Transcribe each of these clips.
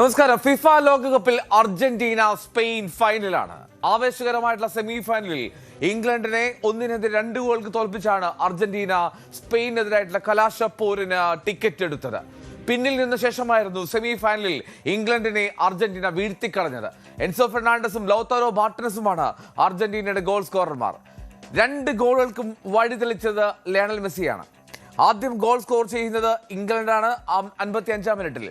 നമസ്കാരം. ഫിഫ ലോകകപ്പിൽ Argentina Spain ഫൈനലാണ്. ആവേശകരമായിട്ടുള്ള semi ഫൈനലിൽ ഇംഗ്ലണ്ടിനെ 1-2 ഗോൾക്ക് തോൽപ്പിച്ചാണ് അർജന്റീന സ്പെയിനെതിരായിട്ടുള്ള കലാശപ്പോരിന് ടിക്കറ്റ് എടുത്തത്. പിന്നിൽ നിന്ന ശേഷമായിരുന്നു സെമി ഫൈനലിൽ ഇംഗ്ലണ്ടിനെ അർജന്റീന വീഴ്ത്തിക്കളഞ്ഞത്. എൻസോ ഫെർണാണ്ടസും ലൗതാരോ മാർട്ടിനസുമാണ് അർജന്റീനയുടെ ഗോൾ സ്കോറർമാർ. 2 ഗോളുകൾക്കും വഴിതെളിച്ചത് ലയണൽ മെസ്സിയാണ്. ആദ്യം ഗോൾ സ്കോർ ചെയ്യുന്നത് ഇംഗ്ലണ്ടാണ് 55-ാം മിനിറ്റിൽ.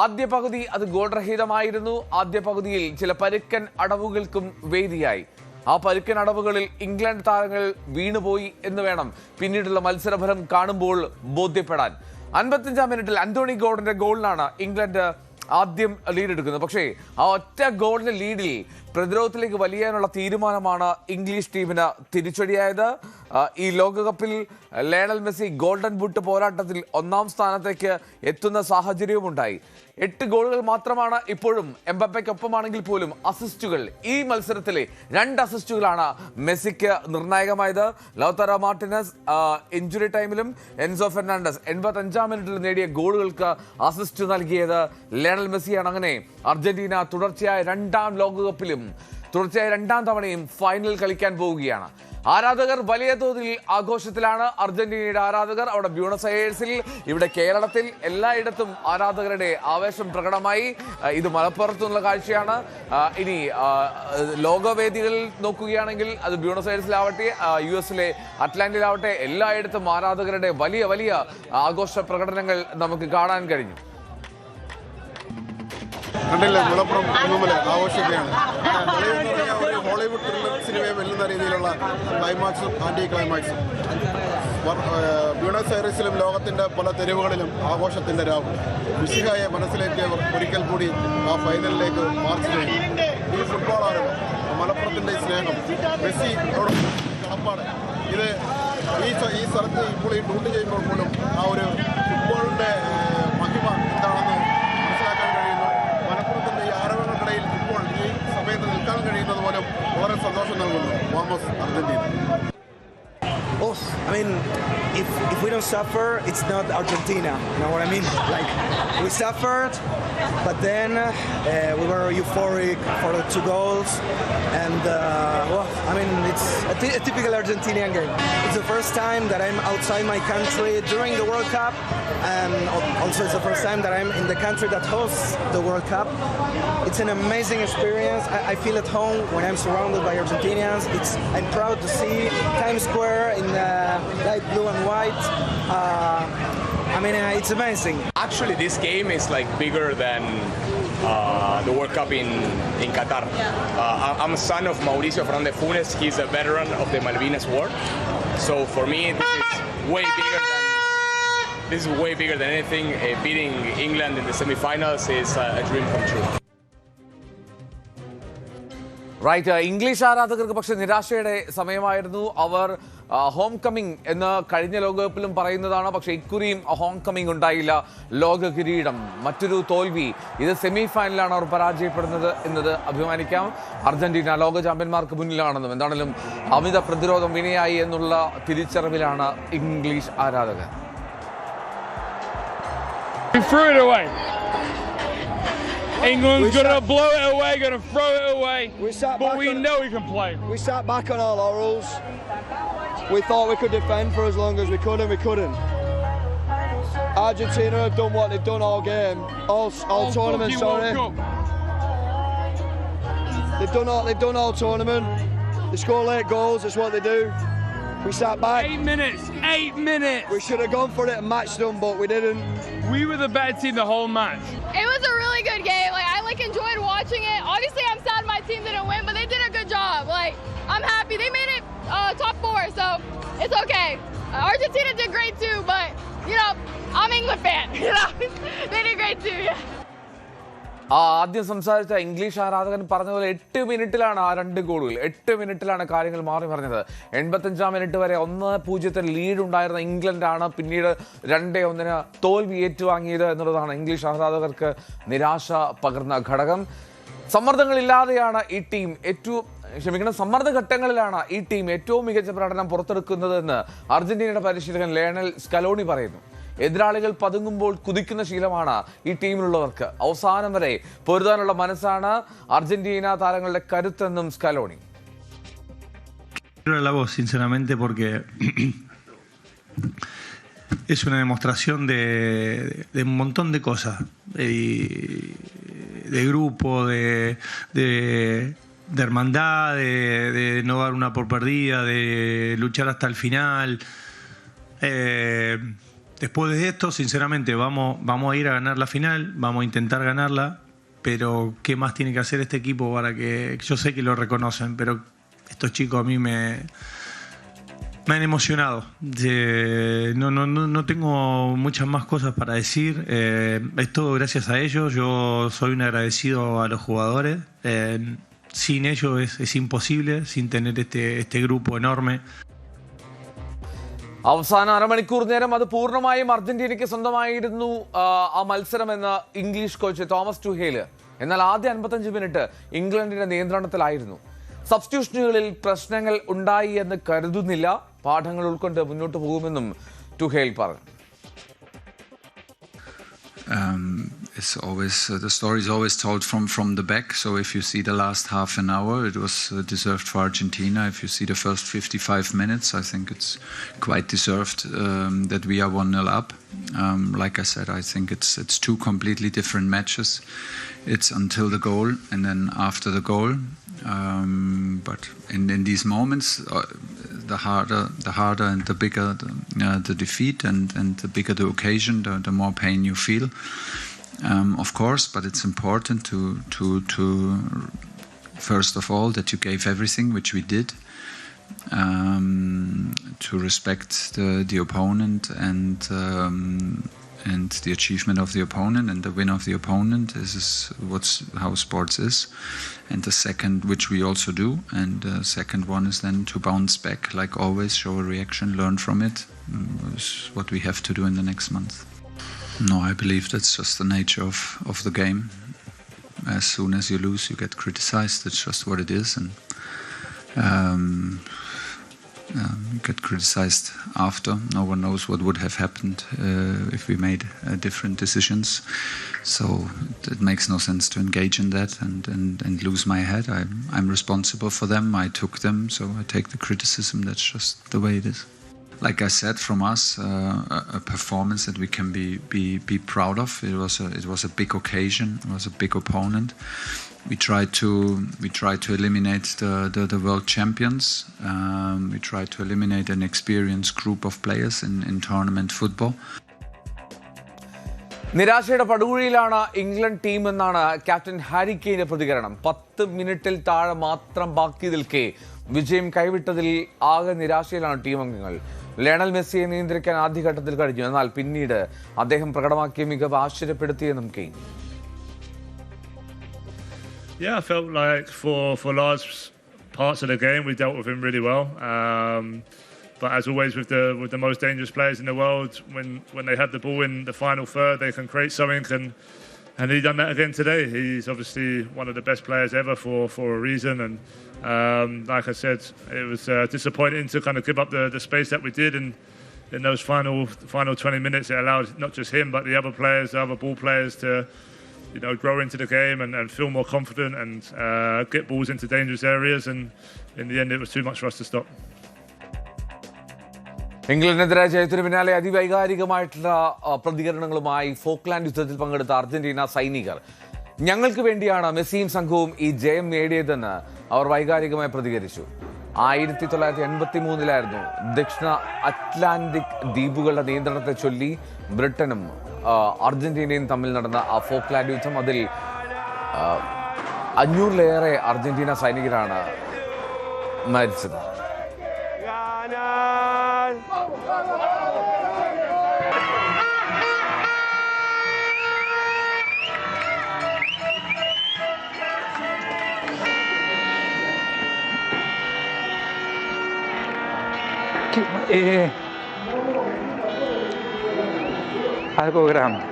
ആദ്യ പകുതി അത് ഗോൾ രഹിതമായിരുന്നു. ആദ്യ പകുതിയിൽ ചില പരുക്കൻ അടവുകൾക്കും വേദിയായി. ആ പരുക്കൻ അടവുകളിൽ ഇംഗ്ലണ്ട് താരങ്ങൾ വീണുപോയി എന്ന് വേണം പിന്നീടുള്ള മത്സരഫലം കാണുമ്പോൾ ബോധ്യപ്പെടാൻ. 55-ാം മിനിറ്റിൽ ആന്റോണി ഗോർഡന്റെ ഗോളിനാണ് ഇംഗ്ലണ്ട് ആദ്യം ലീഡ് എടുക്കുന്നത്. പക്ഷേ ആ ഒറ്റ ഗോളിന്റെ ലീഡിൽ പ്രതിരോധത്തിലേക്ക് വലിയാനുള്ള തീരുമാനമാണ് ഇംഗ്ലീഷ് ടീമിന് തിരിച്ചടിയായത്. ഈ ലോകകപ്പിൽ ലയണൽ മെസ്സി ഗോൾഡൻ ബൂട്ട് പോരാട്ടത്തിൽ 1-ാം സ്ഥാനത്തേക്ക് എത്തുന്ന സാഹചര്യവുമുണ്ടായി. 8 ഗോളുകൾ മാത്രമാണ് ഇപ്പോഴും എംബപ്പയ്ക്കൊപ്പമാണെങ്കിൽ പോലും അസിസ്റ്റുകൾ. ഈ മത്സരത്തിലെ 2 അസിസ്റ്റുകളാണ് മെസ്സിക്ക് നിർണായകമായത്. ലൗതാരോ മാർട്ടിനസ് ഇഞ്ചുറി ടൈമിലും എൻസോ ഫെർണാണ്ടസ് 85-ാം മിനിറ്റിൽ നേടിയ ഗോളുകൾക്ക് അസിസ്റ്റ് നൽകിയത് ലയണൽ മെസ്സിയാണ്. അങ്ങനെ അർജന്റീന തുടർച്ചയായ 2-ാം ലോകകപ്പിലും തുടർച്ചയായ 2-ാം തവണയും ഫൈനൽ കളിക്കാൻ പോവുകയാണ്. ആരാധകർ വലിയ തോതിൽ ആഘോഷത്തിലാണ്. അർജന്റീനയുടെ ആരാധകർ അവിടെ ബ്യൂണസ് അയേഴ്സിൽ, ഇവിടെ കേരളത്തിൽ, എല്ലായിടത്തും ആരാധകരുടെ ആവേശം പ്രകടമായി. ഇത് മലപ്പുറത്തുനിന്നുള്ള കാഴ്ചയാണ്. ഇനി ലോകവേദികളിൽ നോക്കുകയാണെങ്കിൽ അത് ബ്യൂണസ് അയേഴ്സിലാവട്ടെ, US-ലെ അറ്റ്ലാന്റയിലാവട്ടെ, എല്ലായിടത്തും ആരാധകരുടെ വലിയ വലിയ ആഘോഷ പ്രകടനങ്ങൾ നമുക്ക് കാണാൻ കഴിഞ്ഞു. കണ്ടില്ലേ, മലപ്പുറം കുന്നുമല ആഘോഷിക്കുകയാണ്. ഒരു ഹോളിവുഡ് ത്രില്ലർ സിനിമയെ വെല്ലുന്ന രീതിയിലുള്ള ക്ലൈമാക്സും ആൻറ്റി ക്ലൈമാക്സും. ബ്യൂണസ് ഐറിസിലും ലോകത്തിൻ്റെ പല തെരുവുകളിലും ആഘോഷത്തിൻ്റെ രാവ്. മിശിഹായെ മനസ്സിലേക്കിയവർ ഒരിക്കൽ കൂടി ആ ഫൈനലിലേക്ക് മാർച്ച് ചെയ്യും. ഈ ഫുട്ബോൾ ആരവം, മലപ്പുറത്തിൻ്റെ സ്നേഹം, മെസ്സിയോട് കടപ്പാട്, ഇത് ഈ സ്ഥലത്ത് ഇപ്പോൾ ഈ ഡ്യൂട്ടി ചെയ്യുമ്പോൾ പോലും ആ ഒരു ഫുട്ബോളിൻ്റെ മഹിമ എന്താണെന്ന് മനസ്സിലാക്കാൻ കഴിയുന്നു. മലപ്പുറത്തിൻ്റെ ഈ ആരവങ്ങൾക്കിടയിൽ ഇപ്പോൾ ഈ സമയത്ത് നിൽക്കാൻ കഴിയുന്നത് പോലും വളരെ സന്തോഷം നൽകുന്നു. വാമോസ് Argentina. Oh, I mean, if we don't suffer, it's not Argentina. You know what I mean? Like, we suffered, but then we were euphoric for the 2 goals. And, well, I mean, it's a typical Argentinian game. It's the first time that I'm outside my country during the World Cup. And also it's the first time that I'm in the country that hosts the World Cup. It's an amazing experience. I feel at home when I'm surrounded by Argentinians. I'm proud to see Times Square in light blue and white. I mean, it's amazing. Actually, this game is like bigger than the World Cup in Qatar. I'm a son of Mauricio Fernández Funes. He's a veteran of the Malvinas War. So for me, this is way bigger than anything. Beating England in the semi-finals is a dream come true. Right. English ആരാധകർക്ക് പക്ഷെ നിരാശയുടെ സമയമായിരുന്നു. Our home coming എന്ന് കഴിഞ്ഞ ലോകകപ്പിലും പറയുന്നതാണ്. പക്ഷേ ഇക്കുറിയും home coming ഉണ്ടായില്ല. ലോക കിരീടം, മറ്റൊരു തോൽവി. ഇത് സെമി ഫൈനലാണ് അവർ പരാജയപ്പെടുന്നത് എന്നത് അഭിമാനിക്കാം. അർജന്റീന ലോക ചാമ്പ്യന്മാർക്ക് മുന്നിലാണെന്നും എന്താണെങ്കിലും അമിത പ്രതിരോധം വിനയായി എന്നുള്ള തിരിച്ചറിവിലാണ് ഇംഗ്ലീഷ് ആരാധകർ. England's going to blow it away, going to throw it away, but we know we can play. We sat back on our laurels. We thought we could defend for as long as we could, and we couldn't. Argentina have done what they've done all game, all tournament. Sorry, they've done all tournament. They score late goals. That's what they do. We sat back. 8 minutes. 8 minutes. We should have gone for it and matched them, but we didn't. We were the better team the whole match. It was a really good game. Like, I enjoyed watching it. Obviously, I'm sad my team didn't win, but they did a good job. Like, I'm happy they made it top 4, so it's okay. Argentina did great too, but you know, I'm an England fan. You know, they did great too. Yeah. ആദ്യം സംസാരിച്ച English ആരാധകൻ പറഞ്ഞതുപോലെ 8 മിനിറ്റിലാണ് ആ 2 ഗോളുകൾ. 8 മിനിറ്റിലാണ് കാര്യങ്ങൾ മാറി പറഞ്ഞത്. 85-ാം minute വരെ 1-0 lead ഉണ്ടായിരുന്ന ഇംഗ്ലണ്ടാണ് പിന്നീട് 2-1 തോൽവി ഏറ്റുവാങ്ങിയത് എന്നുള്ളതാണ് ഇംഗ്ലീഷ് ആരാധകർക്ക് നിരാശ പകർന്ന ഘടകം. സമ്മർദ്ദങ്ങളില്ലാതെയാണ് ഈ ടീം സമ്മർദ്ദ ഘട്ടങ്ങളിലാണ് ഈ ടീം ഏറ്റവും മികച്ച പ്രകടനം പുറത്തെടുക്കുന്നതെന്ന് അർജന്റീനയുടെ പരിശീലകൻ ലയണൽ സ്കലോണി പറയുന്നു. എതിരാളികൾ പതുങ്ങുമ്പോൾ കുതിക്കുന്ന ശീലമാണ് ഈ ടീമിലുള്ളവർക്ക്. അവസാനം വരെ പൊരുതാനുള്ള മനസ്സാണ് അർജന്റീന താരങ്ങളുടെ കരുത്തെന്നും Scaloni. La voz, sinceramente, porque es una demostración de un montón de cosas, de grupo, de hermandad, de no dar una por perdida, de luchar hasta el final. Después de esto, sinceramente, vamos a ir a ganar la final, vamos a intentar ganarla, pero ¿qué más tiene que hacer este equipo para que... Yo sé que lo reconocen, pero estos chicos a mí me han emocionado. No tengo muchas más cosas para decir. Es todo gracias a ellos. Yo soy un agradecido a los jugadores. Sin ellos es imposible, sin tener este grupo enorme. അവസാന അരമണിക്കൂർ നേരം അത് പൂർണ്ണമായും അർജന്റീനയ്ക്ക് സ്വന്തമായിരുന്നു ആ മത്സരമെന്ന് English coach Thomas ടുഹേൽ. എന്നാൽ ആദ്യ 55 minute ഇംഗ്ലണ്ടിന്റെ നിയന്ത്രണത്തിലായിരുന്നു. സബ്സ്റ്റിറ്റ്യൂഷനുകളിൽ പ്രശ്നങ്ങൾ ഉണ്ടായി എന്ന് കരുതുന്നില്ല. പാഠങ്ങൾ ഉൾക്കൊണ്ട് മുന്നോട്ട് പോകുമെന്നും ടുഹേൽ പറഞ്ഞു. It's always the story is always told from the back. So if you see the last half an hour, it was deserved for Argentina. If you see the first 55 minutes, I think it's quite deserved that we are 1-0 up. Like I said, I think it's two completely different matches. It's until the goal and then after the goal. But in these moments, the harder and the bigger the defeat and the bigger the occasion, the more pain you feel. Of course, but it's important to first of all that you gave everything, which we did, to respect the opponent and the achievement of the opponent and the win of the opponent. This is how sports is. And the second, which we also do, and the second one is then to bounce back, like always, show a reaction, learn from it. Is what we have to do in the next month. No, I believe that's just the nature of the game. As soon as you lose, you get criticized. It's just what it is, and you get criticized after. No one knows what would have happened if we made different decisions. So it makes no sense to engage in that and lose my head. I'm responsible for them. I took them, so I take the criticism. That's just the way it is. Like I said, from us, a performance that we can be proud of. It was a big occasion. It was a big opponent. We tried to eliminate the world champions. We tried to eliminate an experienced group of players in tournament football. നിരാശയുടെ പടുകുഴിയിലാണ് England team എന്നാണ് captain Harry കെയ്ന്റെ പ്രതികരണം. 10 മിനിറ്റിൽ താഴെ മാത്രം ബാക്കി നിൽക്കെ വിജയം കൈവിട്ടതിൽ ആകെ നിരാശയിലാണ് ടീം അംഗങ്ങൾ. ലയണൽ മെസ്സിയെ നിയന്ത്രിക്കാൻ ആദ്യഘട്ടത്തിൽ കഴിഞ്ഞു. എന്നാൽ പിന്നീട് അദ്ദേഹം പ്രകടമാക്കിയ മികവ് ആശ്ചര്യപ്പെടുത്തിയെന്നും Kane. Yeah, I felt like for large parts of the game we dealt with him really well. But as always with the most dangerous players in the world, when they have the ball in the final third, they can create something, and he done that again today. He's obviously one of the best players ever for a reason, and like I said, it was disappointing to kind of give up the space that we did, and in those final 20 minutes, it allowed not just him but the other players, the other ball players to grow into the game and feel more confident and get balls into dangerous areas, and in the end it was too much for us to stop. ഇംഗ്ലണ്ടിനെതിരായ ജയത്തിന് പിന്നാലെ അതിവൈകാരികമായിട്ടുള്ള പ്രതികരണങ്ങളുമായി Folkland യുദ്ധത്തിൽ പങ്കെടുത്ത Argentina സൈനികർ ഞങ്ങൾക്ക് വേണ്ടിയാണ് മെസ്സിയും സംഘവും ഈ ജയം നേടിയതെന്ന് അവർ വൈകാരികമായി പ്രതികരിച്ചു. 1983 ദക്ഷിണ അറ്റ്ലാന്റിക് ദ്വീപുകളുടെ നിയന്ത്രണത്തെ ചൊല്ലി ബ്രിട്ടനും അർജന്റീനയും തമ്മിൽ നടന്ന ആ ഫോക്ലാൻഡ് യുദ്ധം. അതിൽ 500-ലേറെ അർജന്റീന സൈനികരാണ് മരിച്ചത്. Algo grande.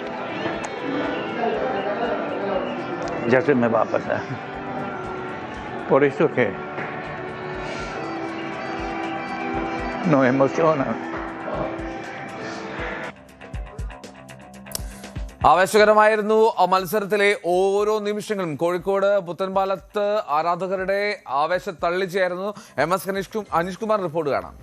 Ya se me va a pasar. Por eso que nos emociona. ആവേശകരമായിരുന്നു മത്സരത്തിലെ ഓരോ നിമിഷങ്ങളും. കോഴിക്കോട് പുത്തൻപാലത്ത് ആരാധകരുടെ ആവേശം തള്ളിച്ചായിരുന്നു. MS അനീഷ് കുമാർ റിപ്പോർട്ട് കാണാം.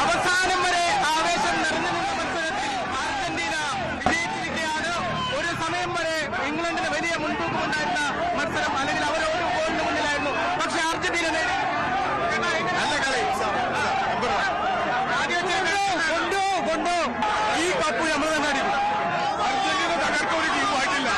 അവസാനം വരെ ആവേശം നിറഞ്ഞു നിന്ന മത്സരത്തിൽ അർജന്റീന വിജയിച്ചിരിക്കുകയാണ്. ഒരു സമയം വരെ ഇംഗ്ലണ്ടിന് വലിയ മുൻതൂക്കമുണ്ടായിരുന്ന മത്സരം, അല്ലെങ്കിൽ അവർ ഒരു ഗോളിന് മുന്നിലായിരുന്നു. പക്ഷെ അർജന്റീന നല്ല കളി. കൊണ്ടോ ഈ കപ്പ് നമ്മൾ തന്നെ അടിക്കും. അർജന്റീന തകർക്കുന്ന ഒരു ടീമായിട്ടില്ല.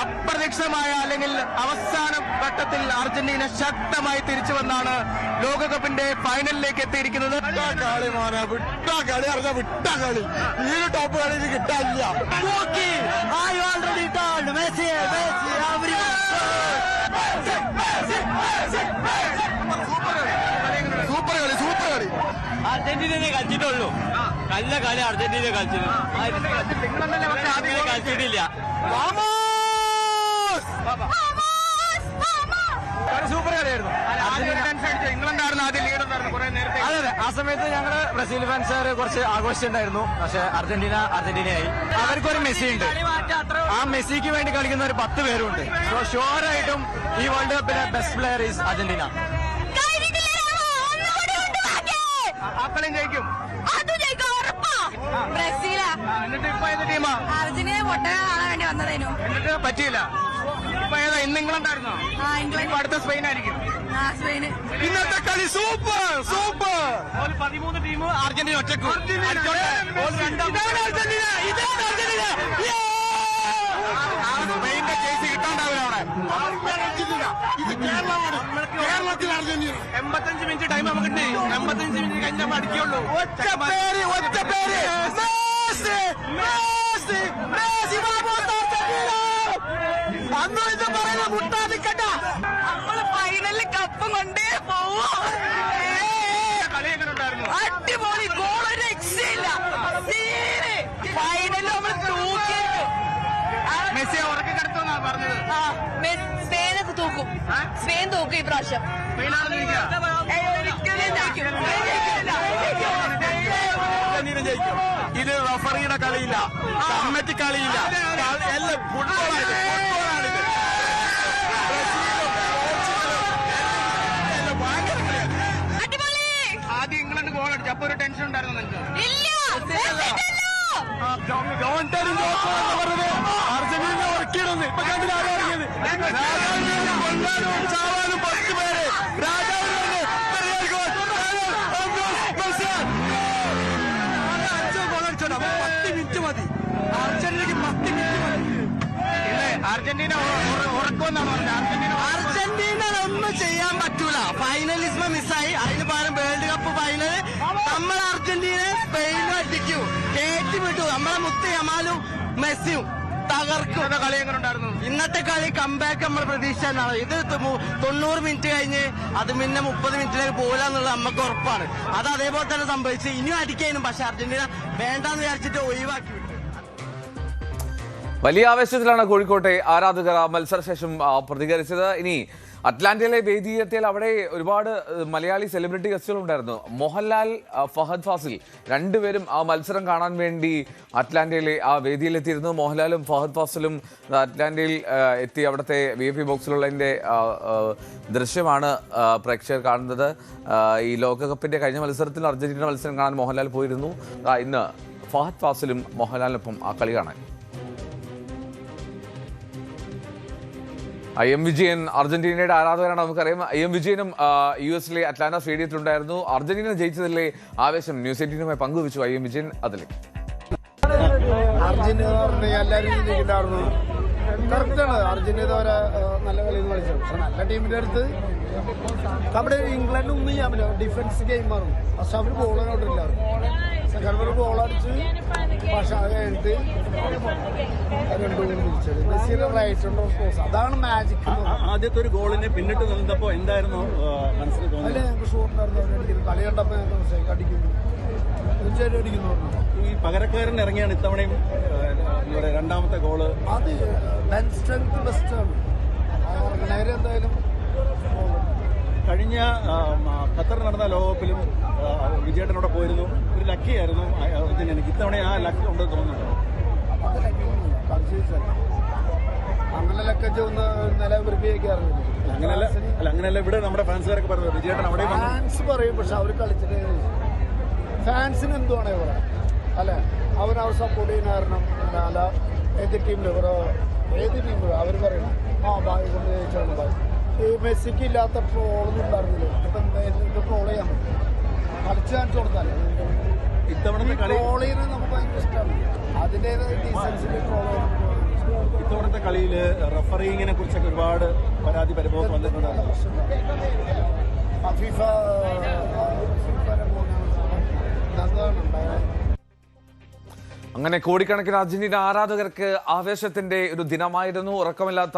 അപ്രതീക്ഷിതമായ അല്ലെങ്കിൽ അവസാന ഘട്ടത്തിൽ അർജന്റീന ശക്തമായി തിരിച്ചു വന്നാണ് ലോകകപ്പിന്റെ ഫൈനലിലേക്ക് എത്തിയിരിക്കുന്നത്. കളി മോനെ, കളി അറിഞ്ഞ കളി. ഈ ടോപ്പ് കളി കിട്ടാനില്ല. സൂപ്പർ കളി, സൂപ്പർ കളി. അർജന്റീനയെ കളിച്ചിട്ടുള്ളൂ. നല്ല കളി അർജന്റീന കളിച്ചിട്ടില്ല. സൂപ്പർ കളിയായിരുന്നു. ഇംഗ്ലണ്ടായിരുന്നു ആദ്യം ലീഡ് ഉണ്ടായിരുന്നു കുറെ നേരത്തെ. അതെ, ആ സമയത്ത് ഞങ്ങള് ബ്രസീൽ ഫാൻസുകാർ കുറച്ച് ആഘോഷിച്ചിട്ടുണ്ടായിരുന്നു. പക്ഷെ അർജന്റീനയായി. അവർക്കൊരു മെസ്സി ഉണ്ട്. ആ മെസ്സിക്ക് വേണ്ടി കളിക്കുന്ന ഒരു 10 പേരുണ്ട്. സോ ഷുവറായിട്ടും ഈ വേൾഡ് കപ്പിലെ ബെസ്റ്റ് പ്ലെയർ ഈസ് അർജന്റീന. അക്കളയും ജയിക്കും. എന്നിട്ട് ഇപ്പൊ ഏത് ടീമാ? അർജന്റീന പൊട്ടനെ കാണാൻ വേണ്ടി വന്നതേനു. എന്നിട്ട് പറ്റിയില്ല. ഇപ്പൊ ഏതാ? ഇന്ന് ഇംഗ്ലണ്ടായിരുന്നോ? ഇപ്പൊ അടുത്ത സ്പെയിൻ ആയിരിക്കും. ഇന്നത്തെ കളി സൂപ്പർ സൂപ്പർ. 13 ടീം അർജന്റീന ഒറ്റക്കും. സ്പെയിന്റെ കേസ് കിട്ടാണ്ടാവില്ല അവിടെ. കേരളത്തിൽ അർജന്റീന 85 മിനിറ്റ് ടൈം നമുക്ക് 85 മിനിറ്റ് കഴിഞ്ഞ് നമ്മൾ അടിക്കുള്ളൂ. ഒറ്റ പേര് നമ്മള് ഫൈനലിൽ കപ്പും കൊണ്ടേ പോവോ. കളി എങ്ങനെ ഉണ്ടായിരുന്നു? അടിപൊളി. ഗോളൊരു രക്ഷയില്ല. ഫൈനലിൽ നമ്മൾ തൂക്കിയിരിക്കും. മെസ്സിയെ ഉറക്കി കിടത്തുമെന്നാ പറഞ്ഞത്. സ്പെയിനൊക്കെ തൂക്കും. സ്പെയിൻ തൂക്കും ഈ പ്രാവശ്യം. ഇത് റഫറിയുടെ കളിയില്ല, കമ്മിറ്റി കളിയില്ല, എല്ലാം ഫുട്ബോളാണിത്. ആദ്യം ഇംഗ്ലണ്ട് ഗോൾ അടിച്ചു. അപ്പൊ ഒരു ടെൻഷൻ ഉണ്ടായിരുന്നു നിങ്ങൾക്ക്? അർജന്റീന ഉറക്കിയിടുന്നു. ഇപ്പൊ കണ്ടില്ലാതെ ഇറങ്ങിയത് ചാവാനും 10 പേര്. അർജന്റീന ഉറക്കുമെന്നാണ് പറഞ്ഞത്. അർജന്റീന ഒന്നും ചെയ്യാൻ പറ്റൂല. ഫൈനലിസ്റ്റ് മിസ്സായി. അതിന് പകരം വേൾഡ് കപ്പ് ഫൈനൽ നമ്മൾ അർജന്റീന സ്പെയിനും അടിക്കും. കയറ്റി വിട്ടു. നമ്മളെ മുത്ത് യമാലും മെസ്സിയും തകർക്കും. കളി എങ്ങനെ ഉണ്ടായിരുന്നു? ഇന്നത്തെ കളി കംബാക്ക് നമ്മൾ പ്രതീക്ഷിച്ചാണ്. ഇത് 90 മിനിറ്റ് കഴിഞ്ഞ് അത് പിന്നെ 30 മിനിറ്റിലേക്ക് പോകില്ലെന്നുള്ളത് നമുക്ക് ഉറപ്പാണ്. അത് അതേപോലെ തന്നെ സംഭവിച്ചു. ഇനിയും അടിക്കാനും. പക്ഷെ അർജന്റീന വേണ്ടാന്ന് വിചാരിച്ചിട്ട് ഒഴിവാക്കി വിട്ടു. വലിയ ആവേശത്തിലാണ് കോഴിക്കോട്ടെ ആരാധകർ മത്സരശേഷം പ്രതികരിച്ചത്. ഇനി അറ്റ്ലാന്റയിലെ വേദിയെത്തിയാൽ അവിടെ ഒരുപാട് മലയാളി സെലിബ്രിറ്റി ഗസ്റ്റുകൾ ഉണ്ടായിരുന്നു. മോഹൻലാൽ, ഫഹദ് ഫാസിൽ രണ്ടുപേരും ആ മത്സരം കാണാൻ വേണ്ടി അറ്റ്ലാന്റയിലെ ആ വേദിയിലെത്തിയിരുന്നു. മോഹൻലാലും ഫഹദ് ഫാസിലും അറ്റ്ലാന്റയിൽ എത്തി അവിടുത്തെ VIP ബോക്സിലുള്ളതിൻ്റെ ദൃശ്യമാണ് പ്രേക്ഷകർ കാണുന്നത്. ഈ ലോകകപ്പിൻ്റെ കഴിഞ്ഞ മത്സരത്തിൽ അർജന്റീന മത്സരം കാണാൻ മോഹൻലാൽ പോയിരുന്നു. ഇന്ന് ഫഹദ് ഫാസിലും മോഹൻലാലിനൊപ്പം ആ കളി കാണാൻ. IM വിജയൻ അർജന്റീനയുടെ ആരാധകരാണ്, നമുക്കറിയാം. IM വിജയനും US അറ്റ്ലാന്റ സ്റ്റേഡിയത്തിലുണ്ടായിരുന്നു. അർജന്റീന ജയിച്ചതിലെ ആവേശം ന്യൂസ് 18 പങ്കുവച്ചു IM വിജയൻ. അതിലെ അർജന്റീന എല്ലാവരും ജയിക്കണ്ടായിരുന്നു. കറക്റ്റാണ്. അർജന്റീന വരെ നല്ല കളിയിൽ കളിച്ചു. പക്ഷെ നല്ല ടീമിന്റെ അടുത്ത് നമ്മുടെ ഇംഗ്ലണ്ട് ഒന്നും ചെയ്യാൻ പറ്റില്ല. ഡിഫൻസ് ഗെയിം മാറും. പക്ഷെ അവർ ബോളോട്ടില്ല. സെക്കൻഡ് ഗോൾ അടിച്ച് പക്ഷെ അത് കഴിഞ്ഞിട്ട് 2 ഗോൾ തിരിച്ചത്. മെസ്സിയുടെ റൈറ്റ് കോഴ്സ് അതാണ് മാജിക്. ആദ്യത്തെ ഒരു ഗോളിന് പിന്നിട്ട് നിന്നപ്പോ എന്തായിരുന്നു മനസ്സിൽ തോന്നുന്നത്? അല്ലേ ഞങ്ങൾക്ക് ഷൂട്ടുണ്ടായിരുന്നു. കളി കണ്ടപ്പോൾ ഞങ്ങൾക്ക് അടിക്കുന്നു, തീർച്ചയായിട്ടും അടിക്കുന്നു. ഈ പകരക്കാരൻ ഇറങ്ങിയാണ് ഇത്തവണയും രണ്ടാമത്തെ ഗോള്. അത് ബെൻ സ്ട്രെങ്ത് ബെസ്റ്റാണ്. ഓർഗനൈസർ എന്തായാലും കഴിഞ്ഞ ഖത്തറിൽ നടന്ന ലോകകപ്പിലും വിജയേട്ടനോടെ പോയിരുന്നു. ഒരു ലക്കിയായിരുന്നു അർജന്റീനയ്ക്ക്. ഇത്തവണ ആ ലക്ക് ഉണ്ടെന്ന് തോന്നുന്നുണ്ടോ? അങ്ങനെയൊക്കെ ഒന്ന് നിലവിളിപ്പിക്കാറുണ്ട്. അങ്ങനെയല്ല ഇവിടെ നമ്മുടെ ഫാൻസുകാരൊക്കെ പറഞ്ഞു വിജയേട്ടൻ അവിടെ ഫാൻസ് പറയും, പക്ഷെ അവർ കളിച്ചിട്ട് ഫാൻസിന് എന്തുവാണേ പറയാം അല്ലെ. അവർ സപ്പോർട്ട് ചെയ്യുന്ന കാരണം അല്ല ഏത് ടീമിൽ ഏത് ടീമിൽ അവർ പറയണം ഭാഗ്യം കൊണ്ട് ജയിച്ചാണ് ഭാഗ്യം. ഈ മെസ്സിക്ക് ഇല്ലാത്ത ട്രോളൊന്നും ഉണ്ടായിരുന്നില്ല. ഇപ്പം ട്രോൾ ചെയ്യാൻ പറ്റും, കളിച്ച് കാണിച്ചു കൊടുത്താൽ. ഇത്തവണത്തെ ട്രോൾ ചെയ്യുന്നത് നമുക്ക് ഭയങ്കര ഇഷ്ടമാണ്. അതിൻ്റെതായ ഡീസൻസിൽ ട്രോൾ ചെയ്യാൻ. ഇത്തവണത്തെ കളിയിൽ റഫറിങ്ങിനെ കുറിച്ചൊക്കെ ഒരുപാട് പരാതി പരിഭവം വന്നിട്ടുണ്ടായിരുന്നു. അങ്ങനെ കോടിക്കണക്കിന് അർജന്റീന ആരാധകർക്ക് ആവേശത്തിന്റെ ഒരു ദിനമായിരുന്നു, ഉറക്കമില്ലാത്ത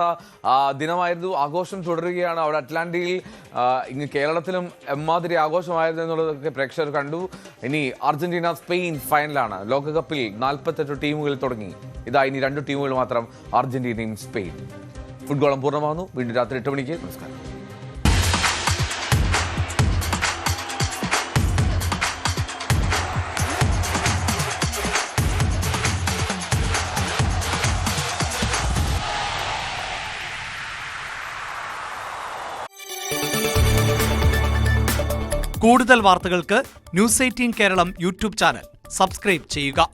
ദിനമായിരുന്നു. ആഘോഷം തുടരുകയാണ് അവിടെ അറ്റ്ലാന്റയിൽ. ഇങ്ങ് കേരളത്തിലും എമ്മാതിരി ആഘോഷമായിരുന്നു എന്നുള്ളതൊക്കെ പ്രേക്ഷകർ കണ്ടു. ഇനി അർജന്റീന സ്പെയിൻ ഫൈനലാണ്. ലോകകപ്പിൽ 48 ടീമുകൾ തുടങ്ങി. ഇതാ ഇനി 2 ടീമുകൾ മാത്രം, അർജന്റീനയും സ്പെയിൻ. ഫുട്ബോളം പൂർണ്ണമാകുന്നു. വീണ്ടും രാത്രി 8 മണിക്ക്. നമസ്കാരം. കൂടുതൽ വാർത്തകൾക്ക് news 18 Keralam YouTube channel subscribe ചെയ്യുക.